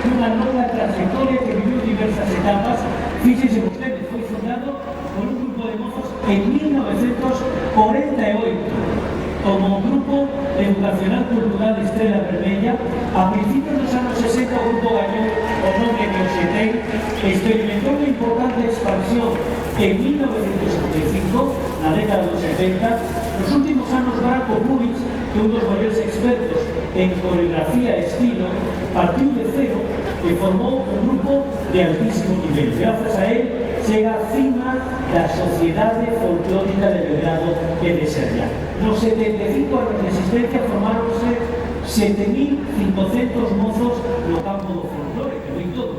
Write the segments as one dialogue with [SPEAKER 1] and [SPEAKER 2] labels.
[SPEAKER 1] unha longa trayectoria que viviu diversas etapas. Fíxense vostedes, foi fundado por un grupo de mozos en 1948 como Grupo Educacional Cultural Estrela Vermella. A principios dos anos 60 o grupo gañou o nome que hoxe ten, experimentou unha importante expansión en 1975, na década dos 70. Nos últimos anos, Branko Bulic, que é un dos maiores expertos en coreografía e estilo, partiu de cero e formou un grupo de altísimo nivel. Grazas a él, chega a cima da Sociedade Folclórica de Belgrado e de Serbia. Nos 75 anos de existencia formáronse 7.500 mozos no campo do folclore, que foi todo.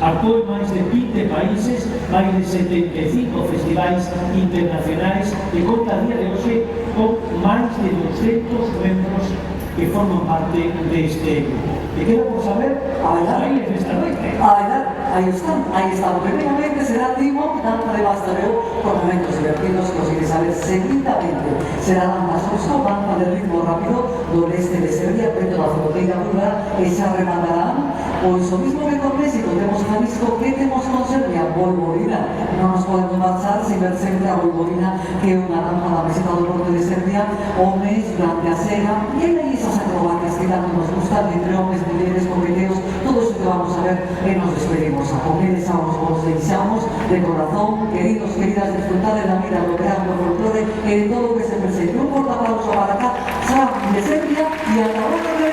[SPEAKER 1] Actuou en máis de 20 países, máis de 75 festivais internacionais e conta a día de hoxe con máis de 200 membros que forman parte deste grupo. E queda por saber os bailes desta noite.
[SPEAKER 2] Ahí está. Primeramente será Timo, danza de Bastareu, con momentos divertidos que os queréis saber seguidamente. Será danza sosto, danza de ritmo rápido, do leste de Serbia, preto da fronteira búlgara, e se arrematarán. Pois o mismo que con México temos Jalisco, que temos con Serbia? Vojvodina. Non nos podemos marchar sin ver sempre a Vojvodina, que é unha danza da meseta do norte de Serbia, homes durante a cena, e aí esas acrobacias que tanto nos gustan, entre homes, mulleres, coqueteos, todo iso que vamos a ver e nos despedimos. A comedes a os deixamos de corazón, queridos, queridas, disfrutar de la vida, do verán, do folclore e de todo o que se presente. Un corta aplauso para acá, Sam de Serbia, e ata outra vez.